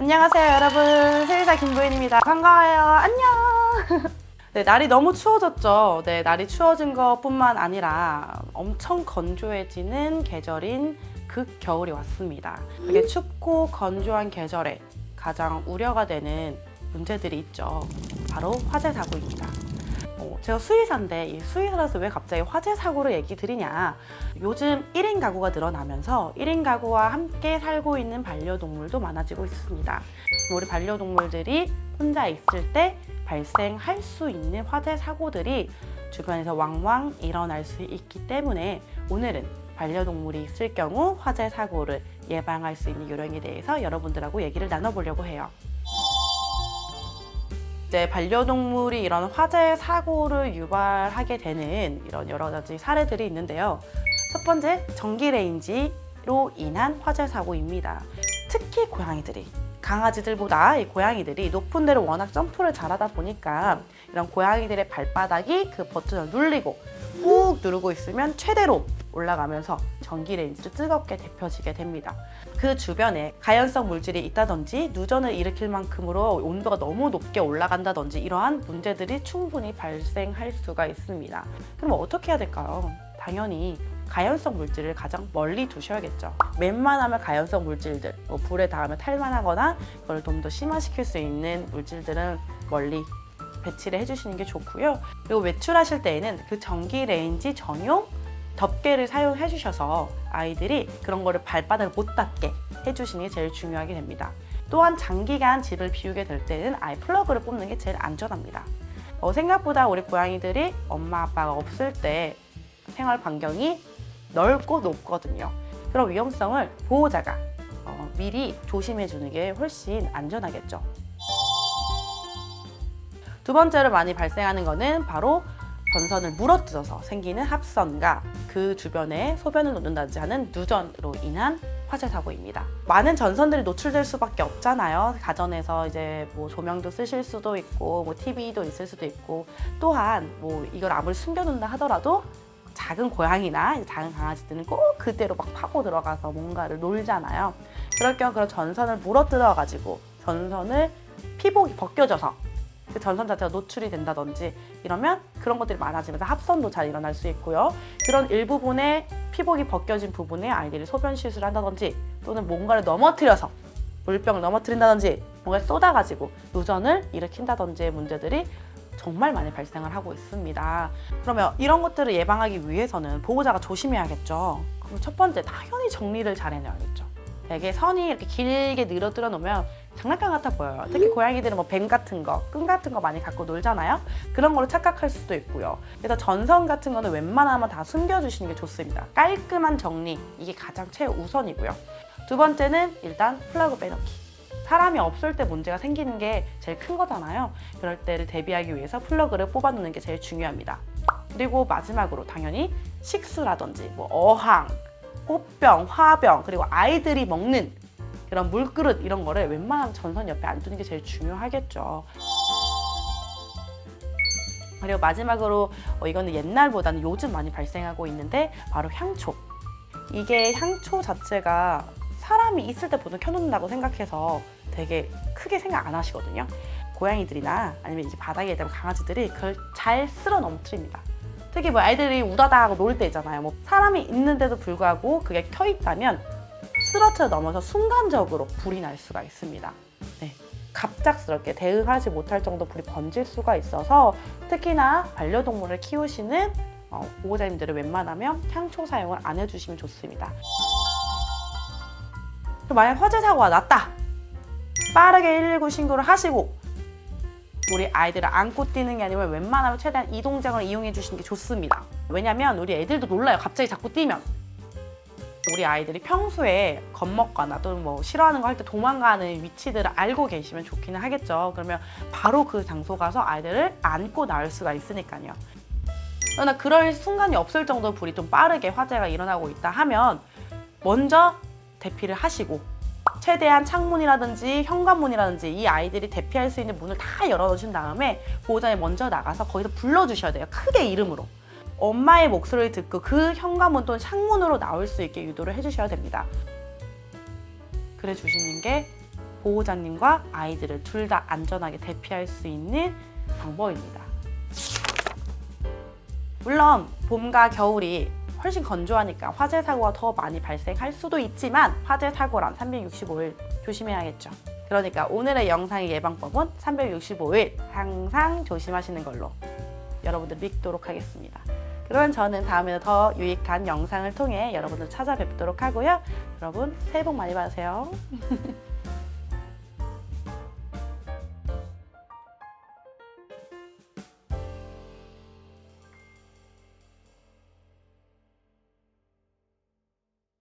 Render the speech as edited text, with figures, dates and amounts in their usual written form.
안녕하세요 여러분, 세의사 김부인입니다. 반가워요. 안녕. 네, 날이 너무 추워졌죠. 네, 날이 추워진 것뿐만 아니라 엄청 건조해지는 계절인 극겨울이 왔습니다. 이렇게 춥고 건조한 계절에 가장 우려가 되는 문제들이 있죠. 바로 화재 사고입니다. 제가 수의사인데 이 수의사라서 왜 갑자기 화재 사고를 얘기 드리냐. 요즘 1인 가구가 늘어나면서 1인 가구와 함께 살고 있는 반려동물도 많아지고 있습니다. 우리 반려동물들이 혼자 있을 때 발생할 수 있는 화재 사고들이 주변에서 왕왕 일어날 수 있기 때문에 오늘은 반려동물이 있을 경우 화재 사고를 예방할 수 있는 요령에 대해서 여러분들하고 얘기를 나눠보려고 해요. 이제 반려동물이 이런 화재 사고를 유발하게 되는 이런 여러 가지 사례들이 있는데요. 첫 번째, 전기 레인지로 인한 화재 사고입니다. 특히 고양이들이, 강아지들보다 이 고양이들이 높은 데를 워낙 점프를 잘하다 보니까 이런 고양이들의 발바닥이 그 버튼을 눌리고 꾹 누르고 있으면 최대로 올라가면서 전기 레인지로 뜨겁게 데펴지게 됩니다. 그 주변에 가연성 물질이 있다든지 누전을 일으킬 만큼으로 온도가 너무 높게 올라간다든지 이러한 문제들이 충분히 발생할 수가 있습니다. 그럼 어떻게 해야 될까요? 당연히 가연성 물질을 가장 멀리 두셔야겠죠. 웬만하면 가연성 물질들, 불에 닿으면 탈만하거나 그걸 좀 더 심화시킬 수 있는 물질들은 멀리 배치를 해주시는 게 좋고요. 그리고 외출하실 때에는 그 전기 레인지 전용 덮개를 사용해 주셔서 아이들이 그런 거를 발바닥을 못 닿게 해주시는 게 제일 중요하게 됩니다. 또한 장기간 집을 비우게 될 때는 아예 플러그를 뽑는 게 제일 안전합니다. 생각보다 우리 고양이들이 엄마 아빠가 없을 때 생활 반경이 넓고 높거든요. 그런 위험성을 보호자가 미리 조심해 주는 게 훨씬 안전하겠죠. 두 번째로 많이 발생하는 거는 바로 전선을 물어뜯어서 생기는 합선과 그 주변에 소변을 놓는다든지 하는 누전으로 인한 화재 사고입니다. 많은 전선들이 노출될 수밖에 없잖아요. 가정에서 이제 뭐 조명도 쓰실 수도 있고 뭐 TV도 있을 수도 있고, 또한 뭐 이걸 아무리 숨겨놓는다 하더라도 작은 고양이나 작은 강아지들은 꼭 그대로 막 파고 들어가서 뭔가를 놀잖아요. 그럴 경우 그런 전선을 물어뜯어 가지고 전선을 피복이 벗겨져서 그 전선 자체가 노출이 된다든지 이러면 그런 것들이 많아지면서 합선도 잘 일어날 수 있고요. 그런 일부분의 피복이 벗겨진 부분에 아이들이 소변 실수를 한다든지 또는 뭔가를 넘어뜨려서 물병을 넘어뜨린다든지 뭔가를 쏟아가지고 누전을 일으킨다든지의 문제들이 정말 많이 발생을 하고 있습니다. 그러면 이런 것들을 예방하기 위해서는 보호자가 조심해야겠죠. 그럼 첫 번째, 당연히 정리를 잘 해놔야겠죠. 되게 선이 이렇게 길게 늘어뜨려 놓으면 장난감 같아 보여요. 특히 고양이들은 뭐 뱀 같은 거, 끈 같은 거 많이 갖고 놀잖아요. 그런 거로 착각할 수도 있고요. 그래서 전선 같은 거는 웬만하면 다 숨겨주시는 게 좋습니다. 깔끔한 정리, 이게 가장 최우선이고요. 두 번째는 일단 플러그 빼놓기. 사람이 없을 때 문제가 생기는 게 제일 큰 거잖아요. 그럴 때를 대비하기 위해서 플러그를 뽑아놓는 게 제일 중요합니다. 그리고 마지막으로 당연히 식수라든지 뭐 어항, 꽃병, 화병, 그리고 아이들이 먹는 그런 물그릇 이런 거를 웬만하면 전선 옆에 안 두는 게 제일 중요하겠죠. 그리고 마지막으로 이거는 옛날보다는 요즘 많이 발생하고 있는데 바로 향초. 이게 향초 자체가 사람이 있을 때 보통 켜놓는다고 생각해서 되게 크게 생각 안 하시거든요. 고양이들이나 아니면 이제 바닥에 있는 강아지들이 그걸 잘 쓸어 넘어뜨립니다. 특히 뭐 아이들이 우다다 하고 놀 때 있잖아요. 뭐 사람이 있는데도 불구하고 그게 켜 있다면 쓰러져 넘어서 순간적으로 불이 날 수가 있습니다. 네, 갑작스럽게 대응하지 못할 정도 불이 번질 수가 있어서 특히나 반려동물을 키우시는 보호자님들은 웬만하면 향초 사용을 안 해주시면 좋습니다. 만약 화재 사고가 났다! 빠르게 119 신고를 하시고 우리 아이들을 안고 뛰는 게 아니면 웬만하면 최대한 이동장을 이용해 주시는 게 좋습니다. 왜냐면 우리 애들도 놀라요. 갑자기 자꾸 뛰면. 우리 아이들이 평소에 겁먹거나 또는 뭐 싫어하는 거 할 때 도망가는 위치들을 알고 계시면 좋기는 하겠죠. 그러면 바로 그 장소 가서 아이들을 안고 나올 수가 있으니까요. 그러나 그럴 순간이 없을 정도로 불이 좀 빠르게 화재가 일어나고 있다 하면 먼저 대피를 하시고 최대한 창문이라든지 현관문이라든지 이 아이들이 대피할 수 있는 문을 다 열어놓으신 다음에 보호자님 먼저 나가서 거기서 불러주셔야 돼요. 크게 이름으로. 엄마의 목소리를 듣고 그 현관문 또는 창문으로 나올 수 있게 유도를 해주셔야 됩니다. 그래 주시는 게 보호자님과 아이들을 둘 다 안전하게 대피할 수 있는 방법입니다. 물론 봄과 겨울이 훨씬 건조하니까 화재 사고가 더 많이 발생할 수도 있지만 화재 사고란 365일 조심해야겠죠. 그러니까 오늘의 영상의 예방법은 365일 항상 조심하시는 걸로 여러분들 믿도록 하겠습니다. 그러면 저는 다음에는 더 유익한 영상을 통해 여러분들 찾아뵙도록 하고요. 여러분 새해 복 많이 받으세요.